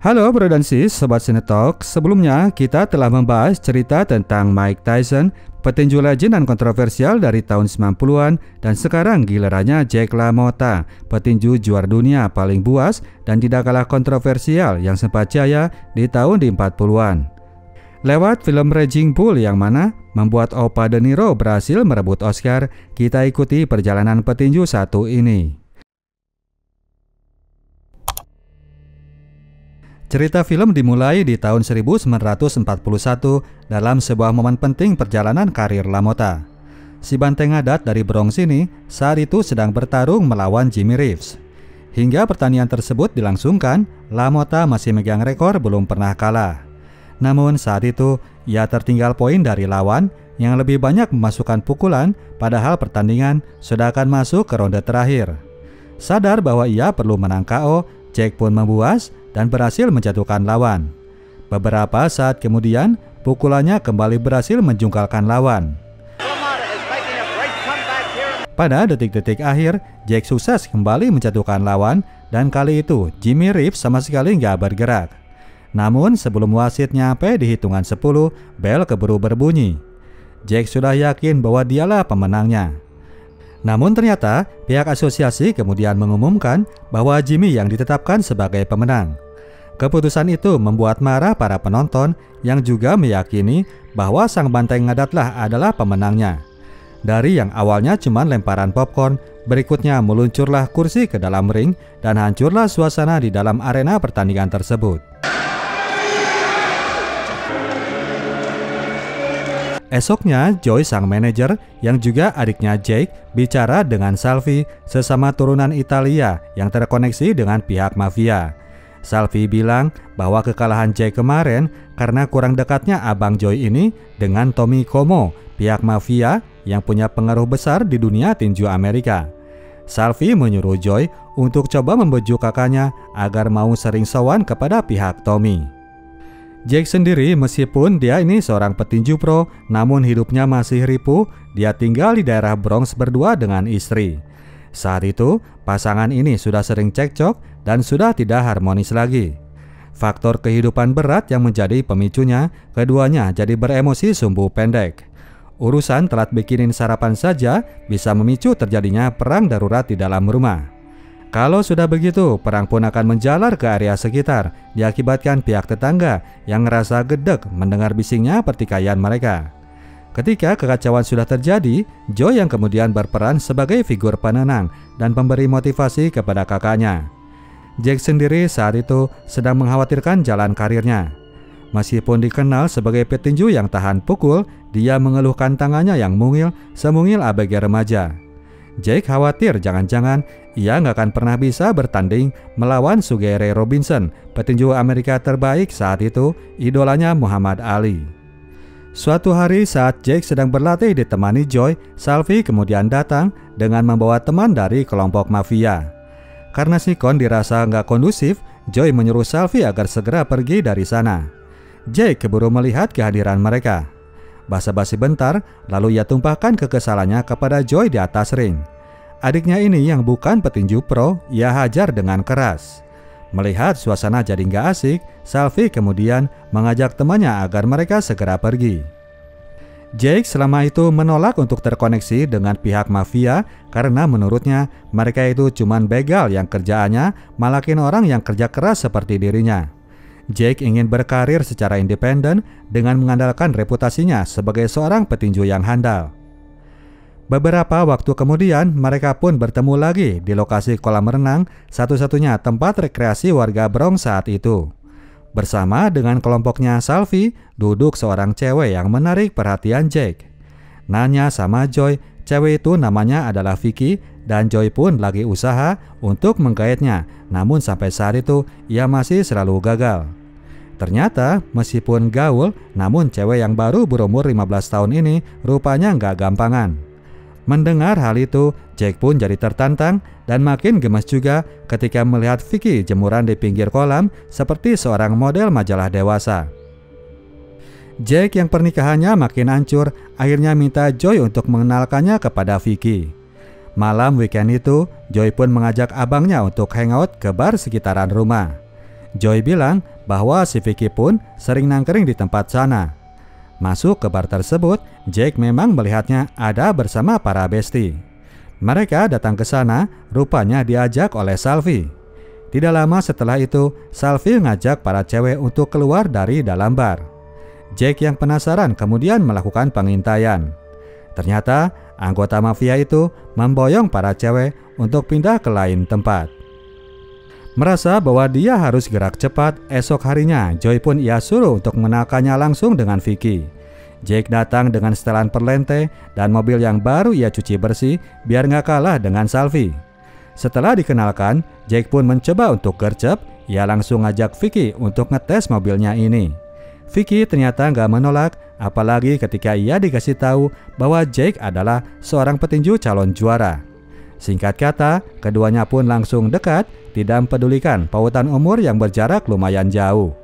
Halo bro dan sis, Sobat Sinetalk. Sebelumnya kita telah membahas cerita tentang Mike Tyson, petinju legend dan kontroversial dari tahun 90-an, dan sekarang gilirannya Jake LaMotta, petinju juara dunia paling buas dan tidak kalah kontroversial yang sempat jaya di tahun 40-an. Lewat film Raging Bull yang mana membuat Opa De Niro berhasil merebut Oscar, kita ikuti perjalanan petinju satu ini. Cerita film dimulai di tahun 1941 dalam sebuah momen penting perjalanan karir LaMotta. Si banteng adat dari Bronx ini saat itu sedang bertarung melawan Jimmy Reeves. Hingga pertandingan tersebut dilangsungkan, LaMotta masih megang rekor belum pernah kalah. Namun saat itu ia tertinggal poin dari lawan yang lebih banyak memasukkan pukulan, padahal pertandingan sudah akan masuk ke ronde terakhir. Sadar bahwa ia perlu menang KO, Jake pun membuas dan berhasil menjatuhkan lawan. Beberapa saat kemudian, pukulannya kembali berhasil menjungkalkan lawan. Pada detik-detik akhir, Jake sukses kembali menjatuhkan lawan dan kali itu Jimmy Reeves sama sekali nggak bergerak. Namun sebelum wasit nyampe di hitungan 10, bel keburu berbunyi. Jake sudah yakin bahwa dialah pemenangnya. Namun ternyata pihak asosiasi kemudian mengumumkan bahwa Jimmy yang ditetapkan sebagai pemenang. Keputusan itu membuat marah para penonton yang juga meyakini bahwa sang banteng adatlah adalah pemenangnya. Dari yang awalnya cuma lemparan popcorn, berikutnya meluncurlah kursi ke dalam ring dan hancurlah suasana di dalam arena pertandingan tersebut. Esoknya, Joy sang manajer yang juga adiknya Jake bicara dengan Salvi, sesama turunan Italia yang terkoneksi dengan pihak mafia. Salvi bilang bahwa kekalahan Jake kemarin karena kurang dekatnya abang Joy ini dengan Tommy Como, pihak mafia yang punya pengaruh besar di dunia tinju Amerika. Salvi menyuruh Joy untuk coba membujuk kakaknya agar mau sering sowan kepada pihak Tommy. Jake sendiri meskipun dia ini seorang petinju pro, namun hidupnya masih ripuh. Dia tinggal di daerah Bronx berdua dengan istri. Saat itu, pasangan ini sudah sering cekcok dan sudah tidak harmonis lagi. Faktor kehidupan berat yang menjadi pemicunya, keduanya jadi beremosi sumbu pendek. Urusan telat bikinin sarapan saja bisa memicu terjadinya perang darurat di dalam rumah. Kalau sudah begitu, perang pun akan menjalar ke area sekitar, diakibatkan pihak tetangga yang ngerasa gedek mendengar bisingnya pertikaian mereka. Ketika kekacauan sudah terjadi, Joy yang kemudian berperan sebagai figur penenang dan pemberi motivasi kepada kakaknya. Jake sendiri saat itu sedang mengkhawatirkan jalan karirnya. Meskipun dikenal sebagai petinju yang tahan pukul, dia mengeluhkan tangannya yang mungil semungil ABG remaja. Jake khawatir jangan-jangan ia nggak akan pernah bisa bertanding melawan Sugar Ray Robinson, petinju Amerika terbaik saat itu, idolanya Muhammad Ali. Suatu hari saat Jake sedang berlatih ditemani Joy, Salvi kemudian datang dengan membawa teman dari kelompok mafia. Karena sikon dirasa nggak kondusif, Joy menyuruh Salvi agar segera pergi dari sana. Jake keburu melihat kehadiran mereka. Basa-basi bentar, lalu ia tumpahkan kekesalannya kepada Joy di atas ring. Adiknya ini yang bukan petinju pro, ia hajar dengan keras. Melihat suasana jadi nggak asik, Salvi kemudian mengajak temannya agar mereka segera pergi. Jake selama itu menolak untuk terkoneksi dengan pihak mafia karena menurutnya mereka itu cuman begal yang kerjaannya malakin orang yang kerja keras seperti dirinya. Jake ingin berkarir secara independen dengan mengandalkan reputasinya sebagai seorang petinju yang handal. Beberapa waktu kemudian mereka pun bertemu lagi di lokasi kolam renang, satu-satunya tempat rekreasi warga Bronx saat itu. Bersama dengan kelompoknya Salvi, duduk seorang cewek yang menarik perhatian Jake. Nanya sama Joy, cewek itu namanya adalah Vicky dan Joy pun lagi usaha untuk menggaetnya, namun sampai saat itu ia masih selalu gagal. Ternyata meskipun gaul, namun cewek yang baru berumur 15 tahun ini rupanya nggak gampangan. Mendengar hal itu, Jake pun jadi tertantang dan makin gemes juga ketika melihat Vicky jemuran di pinggir kolam seperti seorang model majalah dewasa. Jake yang pernikahannya makin hancur akhirnya minta Joy untuk mengenalkannya kepada Vicky. Malam weekend itu, Joy pun mengajak abangnya untuk hangout ke bar sekitaran rumah. Joy bilang bahwa si Vicky pun sering nangkring di tempat sana. Masuk ke bar tersebut, Jake memang melihatnya ada bersama para bestie. Mereka datang ke sana, rupanya diajak oleh Salvi. Tidak lama setelah itu, Salvi ngajak para cewek untuk keluar dari dalam bar. Jake yang penasaran kemudian melakukan pengintaian. Ternyata anggota mafia itu memboyong para cewek untuk pindah ke lain tempat. Merasa bahwa dia harus gerak cepat, esok harinya Joy pun ia suruh untuk mengenalkannya langsung dengan Vicky. Jake datang dengan setelan perlente dan mobil yang baru ia cuci bersih biar nggak kalah dengan Salvi. Setelah dikenalkan, Jake pun mencoba untuk gercep, ia langsung ngajak Vicky untuk ngetes mobilnya ini. Vicky ternyata nggak menolak, apalagi ketika ia dikasih tahu bahwa Jake adalah seorang petinju calon juara. Singkat kata, keduanya pun langsung dekat, tidak mempedulikan pautan umur yang berjarak lumayan jauh.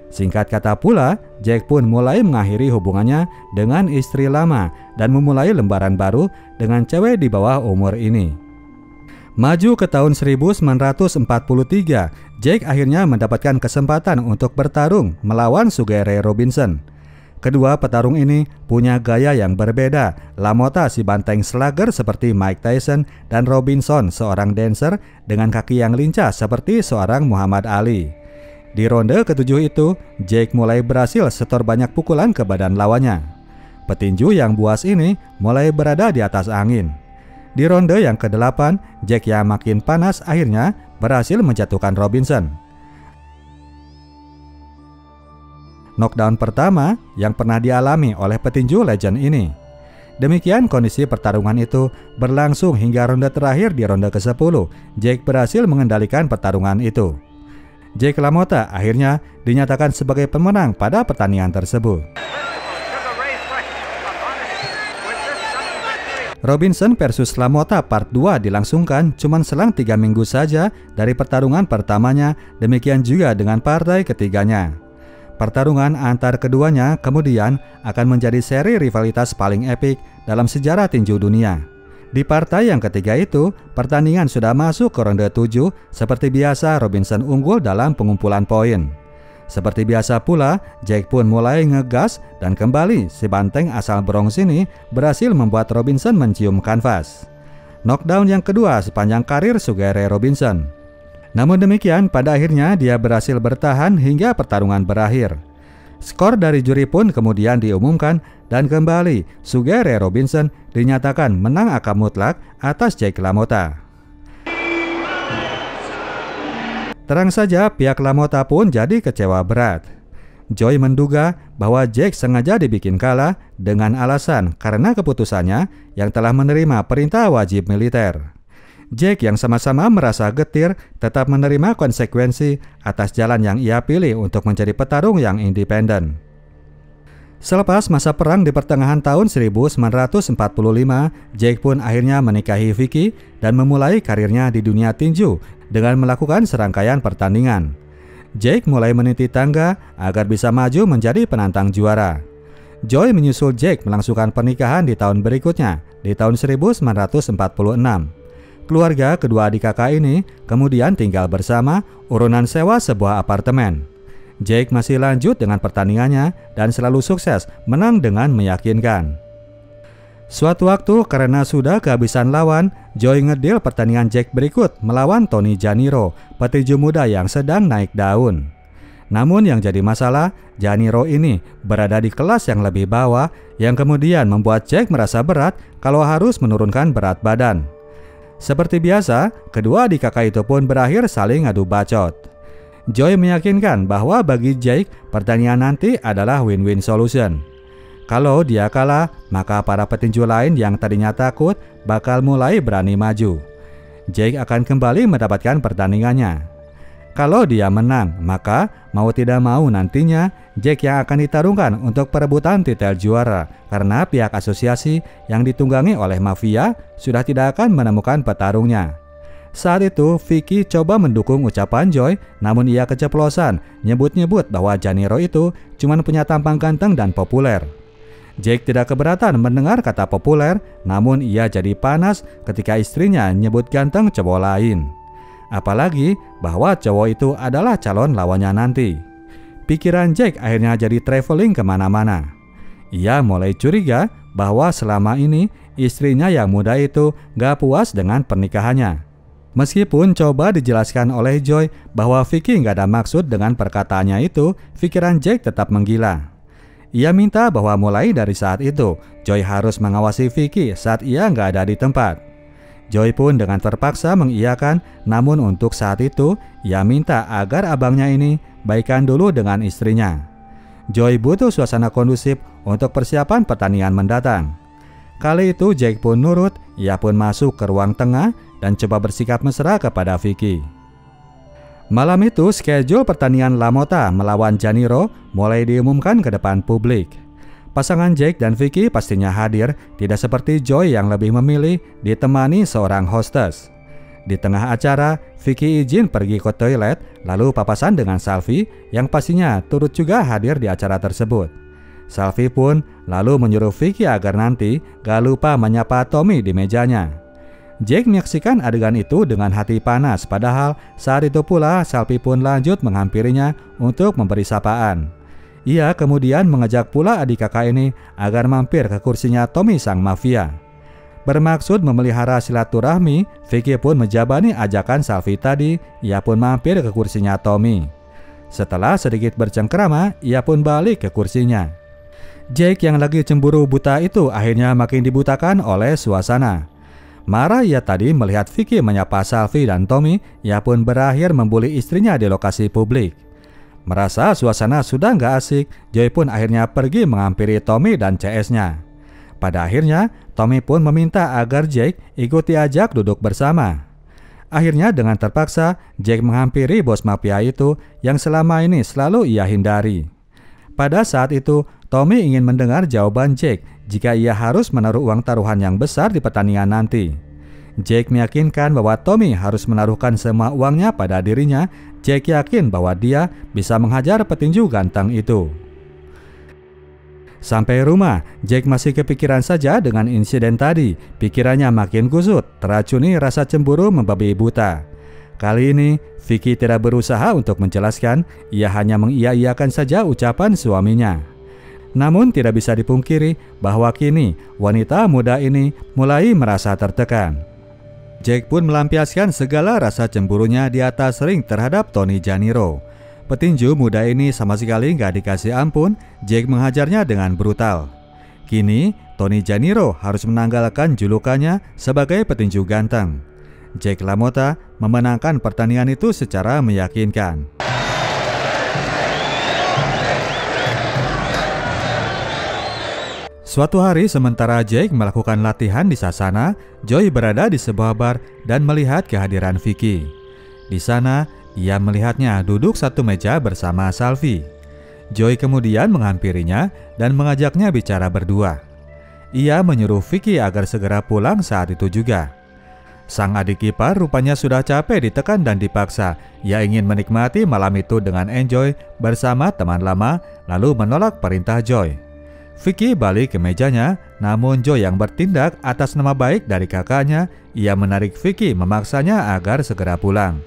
Singkat kata pula, Jake pun mulai mengakhiri hubungannya dengan istri lama dan memulai lembaran baru dengan cewek di bawah umur ini. Maju ke tahun 1943, Jake akhirnya mendapatkan kesempatan untuk bertarung melawan Sugar Ray Robinson. Kedua petarung ini punya gaya yang berbeda. LaMotta si banteng slugger seperti Mike Tyson dan Robinson seorang dancer dengan kaki yang lincah seperti seorang Muhammad Ali. Di ronde ketujuh itu, Jake mulai berhasil setor banyak pukulan ke badan lawannya. Petinju yang buas ini mulai berada di atas angin. Di ronde yang ke-8, Jake yang makin panas akhirnya berhasil menjatuhkan Robinson. Knockdown pertama yang pernah dialami oleh petinju legend ini. Demikian kondisi pertarungan itu berlangsung hingga ronde terakhir di ronde ke-10. Jake berhasil mengendalikan pertarungan itu. Jake LaMotta akhirnya dinyatakan sebagai pemenang pada pertandingan tersebut. Robinson versus LaMotta Part 2 dilangsungkan cuma selang 3 minggu saja dari pertarungan pertamanya, demikian juga dengan partai ketiganya. Pertarungan antar keduanya kemudian akan menjadi seri rivalitas paling epik dalam sejarah tinju dunia. Di partai yang ketiga itu, pertandingan sudah masuk ke ronde 7. Seperti biasa, Robinson unggul dalam pengumpulan poin. Seperti biasa pula, Jake pun mulai ngegas dan kembali si banteng asal Bronx ini berhasil membuat Robinson mencium kanvas. Knockdown yang kedua sepanjang karir Sugar Ray Robinson. Namun demikian, pada akhirnya dia berhasil bertahan hingga pertarungan berakhir. Skor dari juri pun kemudian diumumkan dan kembali Sugar Ray Robinson dinyatakan menang angka mutlak atas Jake LaMotta. Terang saja pihak LaMotta pun jadi kecewa berat. Joy menduga bahwa Jake sengaja dibikin kalah dengan alasan karena keputusannya yang telah menerima perintah wajib militer. Jake yang sama-sama merasa getir tetap menerima konsekuensi atas jalan yang ia pilih untuk menjadi petarung yang independen. Selepas masa perang di pertengahan tahun 1945, Jake pun akhirnya menikahi Vicky dan memulai karirnya di dunia tinju dengan melakukan serangkaian pertandingan. Jake mulai meniti tangga agar bisa maju menjadi penantang juara. Joy menyusul Jake melangsungkan pernikahan di tahun berikutnya, di tahun 1946. Keluarga kedua adik kakak ini kemudian tinggal bersama urunan sewa sebuah apartemen. Jake masih lanjut dengan pertandingannya dan selalu sukses menang dengan meyakinkan. Suatu waktu karena sudah kehabisan lawan, Joy ngedil pertandingan Jake berikut melawan Tony Janiro, petinju muda yang sedang naik daun. Namun yang jadi masalah, Janiro ini berada di kelas yang lebih bawah yang kemudian membuat Jake merasa berat kalau harus menurunkan berat badan. Seperti biasa, kedua adik kakak itu pun berakhir saling adu bacot. Joy meyakinkan bahwa bagi Jake, pertandingan nanti adalah win-win solution. Kalau dia kalah, maka para petinju lain yang tadinya takut bakal mulai berani maju. Jake akan kembali mendapatkan pertandingannya. Kalau dia menang, maka mau tidak mau nantinya Jake yang akan ditarungkan untuk perebutan titel juara karena pihak asosiasi yang ditunggangi oleh mafia sudah tidak akan menemukan petarungnya. Saat itu Vicky coba mendukung ucapan Joy, namun ia keceplosan nyebut-nyebut bahwa Janiro itu cuma punya tampang ganteng dan populer. Jake tidak keberatan mendengar kata populer, namun ia jadi panas ketika istrinya nyebut ganteng cowok lain. apalagi bahwa cowok itu adalah calon lawannya nanti. Pikiran Jake akhirnya jadi traveling kemana-mana. Ia mulai curiga bahwa selama ini istrinya yang muda itu gak puas dengan pernikahannya. Meskipun coba dijelaskan oleh Joy bahwa Vicky gak ada maksud dengan perkataannya itu, pikiran Jake tetap menggila. Ia minta bahwa mulai dari saat itu, Joy harus mengawasi Vicky saat ia gak ada di tempat. Joy pun dengan terpaksa mengiyakan, namun untuk saat itu, ia minta agar abangnya ini baikan dulu dengan istrinya. Joy butuh suasana kondusif untuk persiapan pertandingan mendatang. Kali itu Jake pun nurut, ia pun masuk ke ruang tengah dan coba bersikap mesra kepada Vicky. Malam itu schedule pertandingan LaMotta melawan Janiro mulai diumumkan ke depan publik. Pasangan Jake dan Vicky pastinya hadir, tidak seperti Joy yang lebih memilih ditemani seorang hostess. Di tengah acara, Vicky izin pergi ke toilet lalu papasan dengan Salvi yang pastinya turut juga hadir di acara tersebut. Salvi pun lalu menyuruh Vicky agar nanti gak lupa menyapa Tommy di mejanya. Jake menyaksikan adegan itu dengan hati panas, padahal saat itu pula Salvi pun lanjut menghampirinya untuk memberi sapaan. Ia kemudian mengajak pula adik kakak ini agar mampir ke kursinya Tommy sang mafia. Bermaksud memelihara silaturahmi, Vicky pun menjabani ajakan Salvi tadi, ia pun mampir ke kursinya Tommy. Setelah sedikit bercengkrama, ia pun balik ke kursinya. Jake yang lagi cemburu buta itu akhirnya makin dibutakan oleh suasana. Marah ia tadi melihat Vicky menyapa Salvi dan Tommy, ia pun berakhir membuli istrinya di lokasi publik. Merasa suasana sudah nggak asik, Joy pun akhirnya pergi menghampiri Tommy dan CS-nya. Pada akhirnya, Tommy pun meminta agar Jake ikut diajak duduk bersama. Akhirnya dengan terpaksa, Jake menghampiri bos mafia itu yang selama ini selalu ia hindari. Pada saat itu, Tommy ingin mendengar jawaban Jake jika ia harus menaruh uang taruhan yang besar di pertandingan nanti. Jake meyakinkan bahwa Tommy harus menaruhkan semua uangnya pada dirinya. Jake yakin bahwa dia bisa menghajar petinju ganteng itu. Sampai rumah, Jake masih kepikiran saja dengan insiden tadi. Pikirannya makin kusut, teracuni rasa cemburu membabi buta. Kali ini, Vicky tidak berusaha untuk menjelaskan, ia hanya mengiya-iyakan saja ucapan suaminya. Namun tidak bisa dipungkiri bahwa kini wanita muda ini mulai merasa tertekan. Jake pun melampiaskan segala rasa cemburunya di atas ring terhadap Tony Janiro. Petinju muda ini sama sekali gak dikasih ampun, Jake menghajarnya dengan brutal. Kini, Tony Janiro harus menanggalkan julukannya sebagai petinju ganteng. Jake LaMotta memenangkan pertandingan itu secara meyakinkan. Suatu hari sementara Jake melakukan latihan di sasana, Joy berada di sebuah bar dan melihat kehadiran Vicky. Di sana, ia melihatnya duduk satu meja bersama Salvi. Joy kemudian menghampirinya dan mengajaknya bicara berdua. Ia menyuruh Vicky agar segera pulang saat itu juga. Sang adik ipar rupanya sudah capek ditekan dan dipaksa. Ia ingin menikmati malam itu dengan enjoy bersama teman lama, lalu menolak perintah Joy. Vicky balik ke mejanya, namun Joy yang bertindak atas nama baik dari kakaknya, ia menarik Vicky memaksanya agar segera pulang.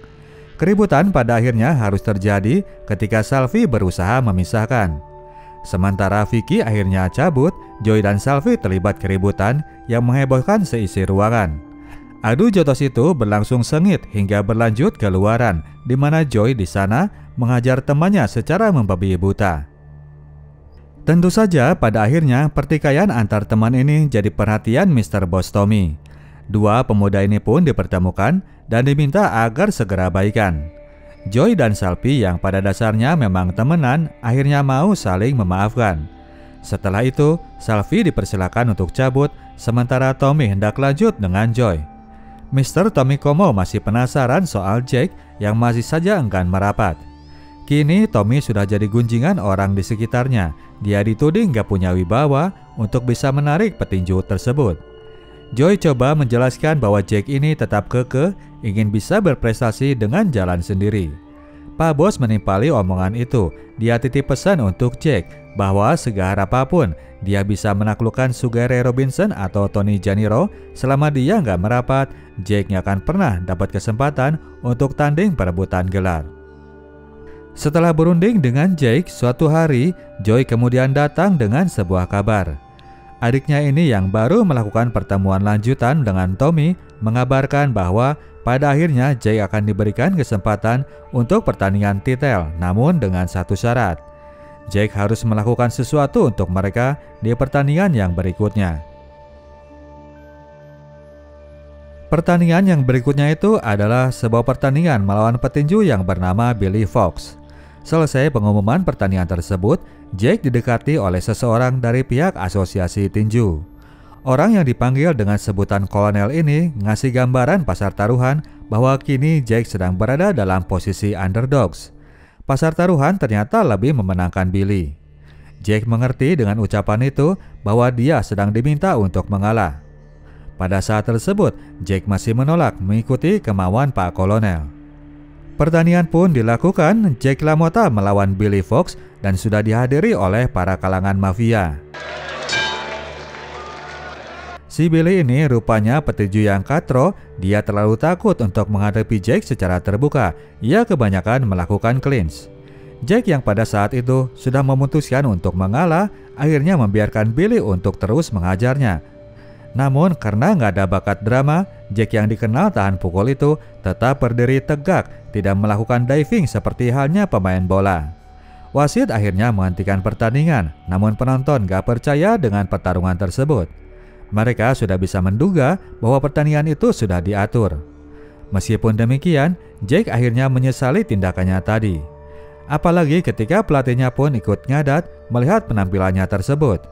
Keributan pada akhirnya harus terjadi ketika Salvi berusaha memisahkan. Sementara Vicky akhirnya cabut, Joy dan Salvi terlibat keributan yang menghebohkan seisi ruangan. Adu jotos itu berlangsung sengit hingga berlanjut ke luaran, di mana Joy di sana menghajar temannya secara membabi buta. Tentu saja pada akhirnya pertikaian antar teman ini jadi perhatian Mr. Boss Tommy. Dua pemuda ini pun dipertemukan dan diminta agar segera baikan. Joy dan Salvi yang pada dasarnya memang temenan akhirnya mau saling memaafkan. Setelah itu, Salvi dipersilakan untuk cabut, sementara Tommy hendak lanjut dengan Joy. Mr. Tommy Como masih penasaran soal Jake yang masih saja enggan merapat. Kini Tommy sudah jadi gunjingan orang di sekitarnya. Dia dituding gak punya wibawa untuk bisa menarik petinju tersebut. Joy coba menjelaskan bahwa Jake ini tetap kekeh ingin bisa berprestasi dengan jalan sendiri. Pak Bos menimpali omongan itu. Dia titip pesan untuk Jake bahwa segahar apapun dia bisa menaklukkan Sugere Robinson atau Tony Janiro selama dia nggak merapat. Jake nggak akan pernah dapat kesempatan untuk tanding perebutan gelar. Setelah berunding dengan Jake, suatu hari Joy kemudian datang dengan sebuah kabar. Adiknya ini yang baru melakukan pertemuan lanjutan dengan Tommy mengabarkan bahwa pada akhirnya Jake akan diberikan kesempatan untuk pertandingan titel, namun dengan satu syarat. Jake harus melakukan sesuatu untuk mereka di pertandingan yang berikutnya. Pertandingan yang berikutnya itu adalah sebuah pertandingan melawan petinju yang bernama Billy Fox. Selesai pengumuman pertandingan tersebut, Jake didekati oleh seseorang dari pihak asosiasi tinju. Orang yang dipanggil dengan sebutan kolonel ini ngasih gambaran pasar taruhan bahwa kini Jake sedang berada dalam posisi underdogs. Pasar taruhan ternyata lebih memenangkan Billy. Jake mengerti dengan ucapan itu bahwa dia sedang diminta untuk mengalah. Pada saat tersebut, Jake masih menolak mengikuti kemauan Pak Kolonel. Pertandingan pun dilakukan. Jake LaMotta melawan Billy Fox dan sudah dihadiri oleh para kalangan mafia. Si Billy ini rupanya petinju yang katro. Dia terlalu takut untuk menghadapi Jake secara terbuka. Ia kebanyakan melakukan clinch. Jake yang pada saat itu sudah memutuskan untuk mengalah, akhirnya membiarkan Billy untuk terus mengajarnya. Namun karena nggak ada bakat drama, Jake yang dikenal tahan pukul itu tetap berdiri tegak, tidak melakukan diving seperti halnya pemain bola. Wasit akhirnya menghentikan pertandingan, namun penonton gak percaya dengan pertarungan tersebut. Mereka sudah bisa menduga bahwa pertandingan itu sudah diatur. Meskipun demikian, Jake akhirnya menyesali tindakannya tadi. Apalagi ketika pelatihnya pun ikut ngadat melihat penampilannya tersebut.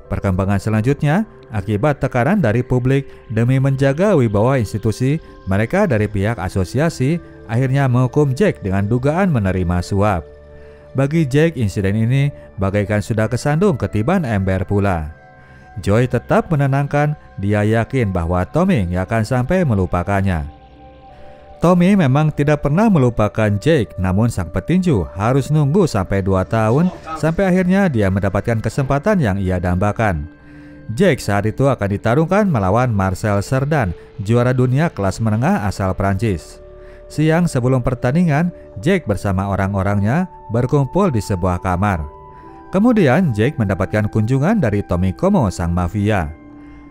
Perkembangan selanjutnya, akibat tekanan dari publik demi menjaga wibawa institusi, mereka dari pihak asosiasi akhirnya menghukum Jake dengan dugaan menerima suap. Bagi Jake, insiden ini bagaikan sudah kesandung ketiban ember pula. Joy tetap menenangkan, dia yakin bahwa Tommy gak akan sampai melupakannya. Tommy memang tidak pernah melupakan Jake, namun sang petinju harus nunggu sampai 2 tahun sampai akhirnya dia mendapatkan kesempatan yang ia dambakan. Jake saat itu akan ditarungkan melawan Marcel Cerdan, juara dunia kelas menengah asal Prancis. Siang sebelum pertandingan, Jake bersama orang-orangnya berkumpul di sebuah kamar. Kemudian Jake mendapatkan kunjungan dari Tommy Como, sang mafia.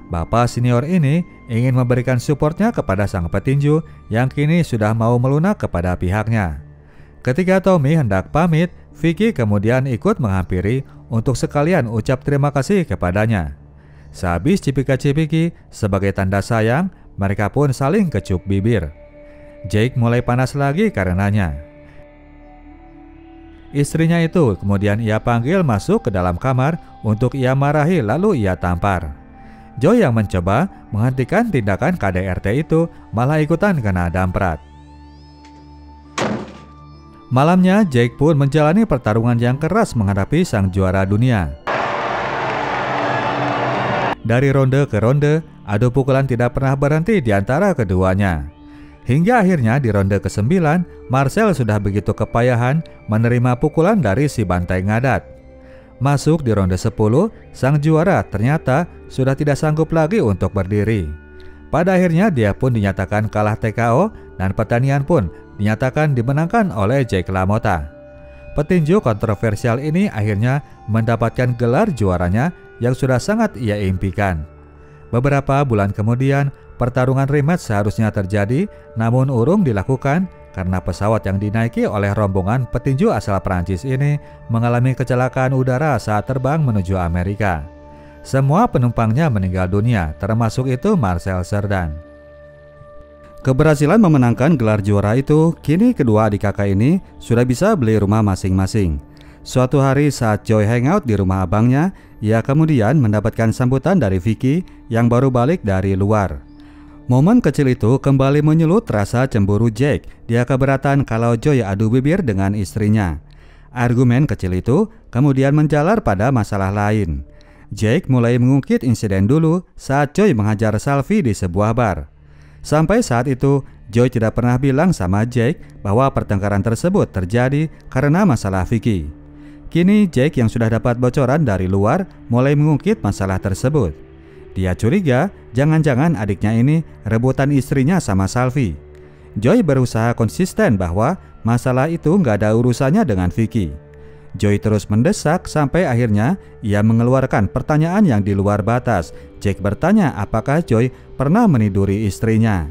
Bapak senior ini ingin memberikan supportnya kepada sang petinju yang kini sudah mau melunak kepada pihaknya. Ketika Tommy hendak pamit, Vicky kemudian ikut menghampiri untuk sekalian ucap terima kasih kepadanya. Sehabis cipika-cipiki sebagai tanda sayang, mereka pun saling kecup bibir. Jake mulai panas lagi karenanya. Istrinya itu kemudian ia panggil masuk ke dalam kamar untuk ia marahi lalu ia tampar. Joy yang mencoba menghentikan tindakan KDRT itu malah ikutan kena damprat. Malamnya Jake pun menjalani pertarungan yang keras menghadapi sang juara dunia. Dari ronde ke ronde, adu pukulan tidak pernah berhenti di antara keduanya. Hingga akhirnya di ronde ke-9, Marcel sudah begitu kepayahan menerima pukulan dari si bantai ngadat. Masuk di ronde 10, sang juara ternyata sudah tidak sanggup lagi untuk berdiri. Pada akhirnya dia pun dinyatakan kalah TKO dan pertandingan pun dinyatakan dimenangkan oleh Jake LaMotta. Petinju kontroversial ini akhirnya mendapatkan gelar juaranya yang sudah sangat ia impikan. Beberapa bulan kemudian, pertarungan rematch seharusnya terjadi, namun urung dilakukan karena pesawat yang dinaiki oleh rombongan petinju asal Prancis ini mengalami kecelakaan udara saat terbang menuju Amerika. Semua penumpangnya meninggal dunia, termasuk itu Marcel Cerdan. Keberhasilan memenangkan gelar juara itu, kini kedua adik kakak ini sudah bisa beli rumah masing-masing. Suatu hari saat Joy hangout di rumah abangnya, ia kemudian mendapatkan sambutan dari Vicky yang baru balik dari luar. Momen kecil itu kembali menyulut rasa cemburu Jake. Dia keberatan kalau Joy adu bibir dengan istrinya. Argumen kecil itu kemudian menjalar pada masalah lain. Jake mulai mengungkit insiden dulu saat Joy menghajar Salvi di sebuah bar. Sampai saat itu, Joy tidak pernah bilang sama Jake bahwa pertengkaran tersebut terjadi karena masalah Vicky. Kini Jake yang sudah dapat bocoran dari luar mulai mengungkit masalah tersebut. Dia curiga jangan-jangan adiknya ini rebutan istrinya sama Salvi. Joy berusaha konsisten bahwa masalah itu nggak ada urusannya dengan Vicky. Joy terus mendesak sampai akhirnya ia mengeluarkan pertanyaan yang di luar batas. Jake bertanya apakah Joy pernah meniduri istrinya.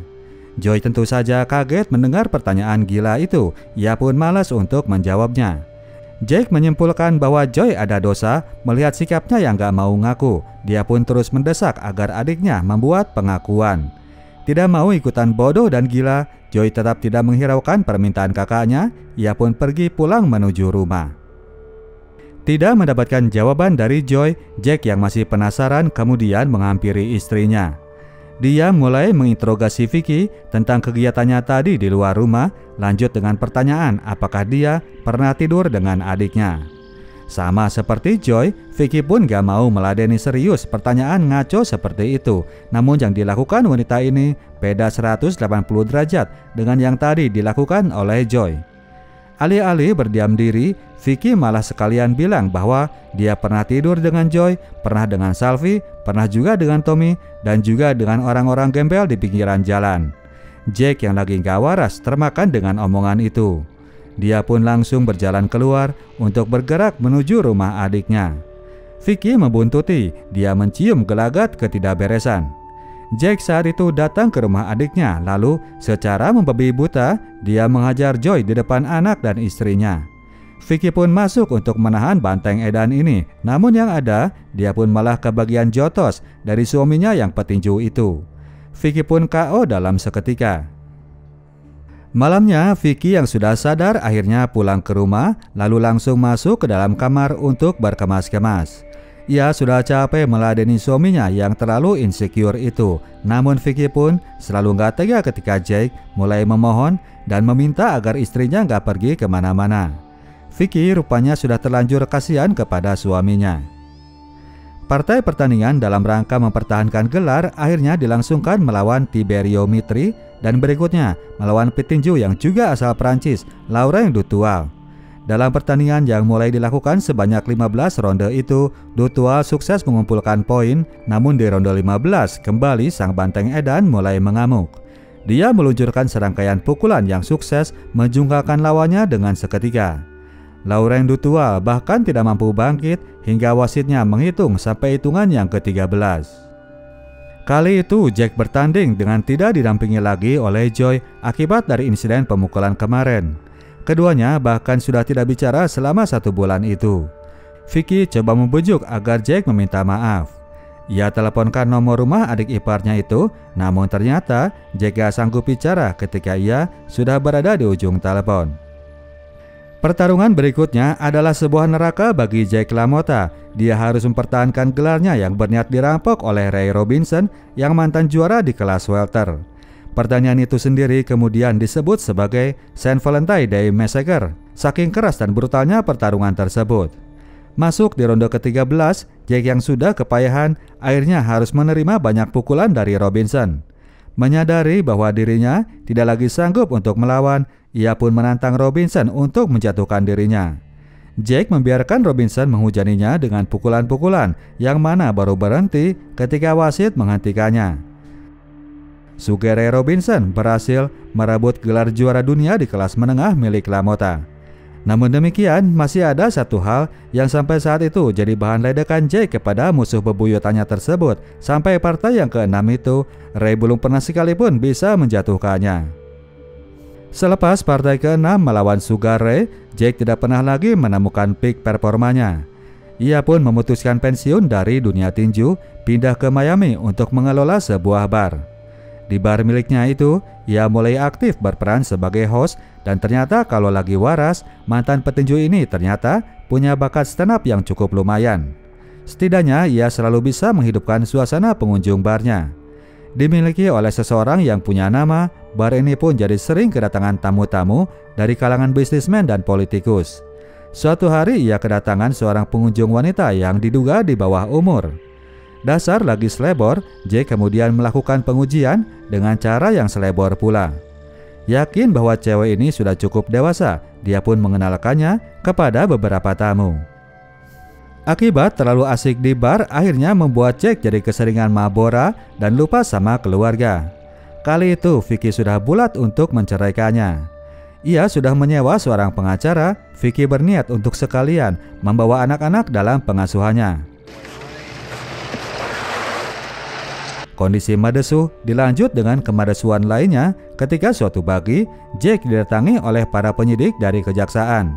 Joy tentu saja kaget mendengar pertanyaan gila itu. Ia pun malas untuk menjawabnya. Jake menyimpulkan bahwa Joy ada dosa melihat sikapnya yang gak mau ngaku. Dia pun terus mendesak agar adiknya membuat pengakuan. Tidak mau ikutan bodoh dan gila, Joy tetap tidak menghiraukan permintaan kakaknya. Ia pun pergi pulang menuju rumah. Tidak mendapatkan jawaban dari Joy, Jake yang masih penasaran kemudian menghampiri istrinya. Dia mulai menginterogasi Vicky tentang kegiatannya tadi di luar rumah, lanjut dengan pertanyaan apakah dia pernah tidur dengan adiknya. Sama seperti Joy, Vicky pun gak mau meladeni serius pertanyaan ngaco seperti itu. Namun yang dilakukan wanita ini beda 180 derajat dengan yang tadi dilakukan oleh Joy. Alih-alih berdiam diri, Vicky malah sekalian bilang bahwa dia pernah tidur dengan Joy, pernah dengan Salvi, pernah juga dengan Tommy, dan juga dengan orang-orang gembel di pinggiran jalan. Jake yang lagi gak waras termakan dengan omongan itu. Dia pun langsung berjalan keluar untuk bergerak menuju rumah adiknya. Vicky membuntuti, dia mencium gelagat ketidakberesan. Jake saat itu datang ke rumah adiknya, lalu secara membabi buta, dia menghajar Joy di depan anak dan istrinya. Vicky pun masuk untuk menahan banteng edan ini, namun yang ada, dia pun malah kebagian jotos dari suaminya yang petinju itu. Vicky pun KO dalam seketika. Malamnya, Vicky yang sudah sadar akhirnya pulang ke rumah, lalu langsung masuk ke dalam kamar untuk berkemas-kemas. Ia sudah capek meladeni suaminya yang terlalu insecure itu. Namun Vicky pun selalu gak tega ketika Jake mulai memohon dan meminta agar istrinya gak pergi kemana-mana. Vicky rupanya sudah terlanjur kasihan kepada suaminya. Partai pertandingan dalam rangka mempertahankan gelar akhirnya dilangsungkan melawan Tiberio Mitri dan berikutnya melawan petinju yang juga asal Prancis, Laurent Dutoit. Dalam pertandingan yang mulai dilakukan sebanyak 15 ronde itu, Dutoit sukses mengumpulkan poin, namun di ronde 15 kembali sang banteng edan mulai mengamuk. Dia meluncurkan serangkaian pukulan yang sukses menjungkalkan lawannya dengan seketika. Laurent Dutoit bahkan tidak mampu bangkit hingga wasitnya menghitung sampai hitungan yang ke-13. Kali itu Jake bertanding dengan tidak didampingi lagi oleh Joy akibat dari insiden pemukulan kemarin. Keduanya bahkan sudah tidak bicara selama 1 bulan itu. Vicky coba membujuk agar Jake meminta maaf. Ia teleponkan nomor rumah adik iparnya itu, namun ternyata Jake gak sanggup bicara ketika ia sudah berada di ujung telepon. Pertarungan berikutnya adalah sebuah neraka bagi Jake LaMotta. Dia harus mempertahankan gelarnya yang berniat dirampok oleh Ray Robinson yang mantan juara di kelas welter. Pertandingan itu sendiri kemudian disebut sebagai Saint Valentine Day Massacre. Saking keras dan brutalnya pertarungan tersebut. Masuk di ronde ke-13, Jake yang sudah kepayahan akhirnya harus menerima banyak pukulan dari Robinson. Menyadari bahwa dirinya tidak lagi sanggup untuk melawan, ia pun menantang Robinson untuk menjatuhkan dirinya. Jake membiarkan Robinson menghujaninya dengan pukulan-pukulan yang mana baru berhenti ketika wasit menghentikannya. Sugere Robinson berhasil merebut gelar juara dunia di kelas menengah milik LaMotta. Namun demikian, masih ada satu hal yang sampai saat itu jadi bahan ledekan Jake kepada musuh bebuyutannya tersebut. Sampai partai yang ke-6 itu, Ray belum pernah sekalipun bisa menjatuhkannya. Selepas partai ke-6 melawan Sugere, Jake tidak pernah lagi menemukan peak performanya. Ia pun memutuskan pensiun dari dunia tinju, pindah ke Miami untuk mengelola sebuah bar. Di bar miliknya itu, ia mulai aktif berperan sebagai host dan ternyata kalau lagi waras, mantan petinju ini ternyata punya bakat stand up yang cukup lumayan. Setidaknya ia selalu bisa menghidupkan suasana pengunjung barnya. Dimiliki oleh seseorang yang punya nama, bar ini pun jadi sering kedatangan tamu-tamu dari kalangan bisnismen dan politikus. Suatu hari ia kedatangan seorang pengunjung wanita yang diduga di bawah umur. Dasar lagi selebor, Jake kemudian melakukan pengujian dengan cara yang selebor pula. Yakin bahwa cewek ini sudah cukup dewasa, dia pun mengenalkannya kepada beberapa tamu. Akibat terlalu asik di bar, akhirnya membuat Jack jadi keseringan mabora dan lupa sama keluarga. Kali itu Vicky sudah bulat untuk menceraikannya. Ia sudah menyewa seorang pengacara. Vicky berniat untuk sekalian membawa anak-anak dalam pengasuhannya. Kondisi madesu dilanjut dengan kemadesuan lainnya ketika suatu pagi Jack didatangi oleh para penyidik dari kejaksaan.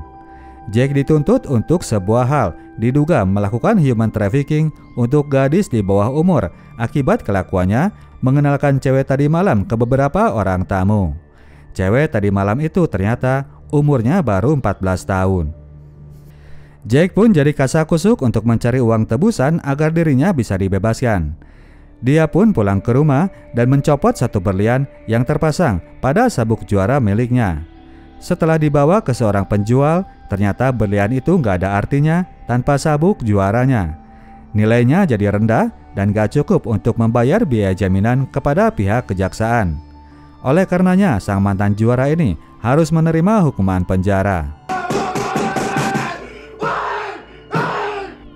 Jack dituntut untuk sebuah hal, diduga melakukan human trafficking untuk gadis di bawah umur akibat kelakuannya mengenalkan cewek tadi malam ke beberapa orang tamu. Cewek tadi malam itu ternyata umurnya baru 14 tahun. Jack pun jadi kasakusuk untuk mencari uang tebusan agar dirinya bisa dibebaskan. Dia pun pulang ke rumah dan mencopot satu berlian yang terpasang pada sabuk juara miliknya. Setelah dibawa ke seorang penjual, ternyata berlian itu nggak ada artinya tanpa sabuk juaranya. Nilainya jadi rendah dan gak cukup untuk membayar biaya jaminan kepada pihak kejaksaan. Oleh karenanya, sang mantan juara ini harus menerima hukuman penjara.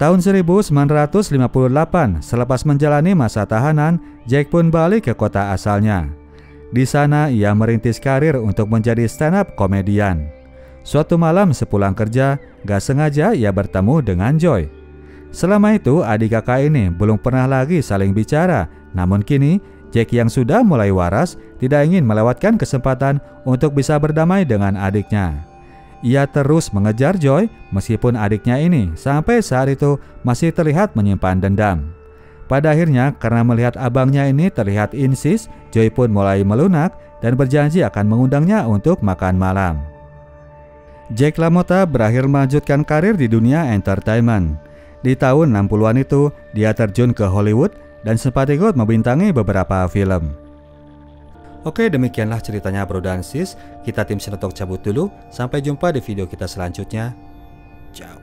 Tahun 1958, selepas menjalani masa tahanan, Jack pun balik ke kota asalnya. Di sana ia merintis karir untuk menjadi stand-up komedian. Suatu malam sepulang kerja, gak sengaja ia bertemu dengan Joy. Selama itu adik kakak ini belum pernah lagi saling bicara, namun kini Jack yang sudah mulai waras tidak ingin melewatkan kesempatan untuk bisa berdamai dengan adiknya. Ia terus mengejar Joy meskipun adiknya ini sampai saat itu masih terlihat menyimpan dendam. Pada akhirnya karena melihat abangnya ini terlihat insis, Joy pun mulai melunak dan berjanji akan mengundangnya untuk makan malam. Jack LaMotta berakhir melanjutkan karir di dunia entertainment. Di tahun 60-an itu dia terjun ke Hollywood dan sempat ikut membintangi beberapa film. Oke, demikianlah ceritanya bro dan sis. Kita tim Sinotalk cabut dulu. Sampai jumpa di video kita selanjutnya. Ciao.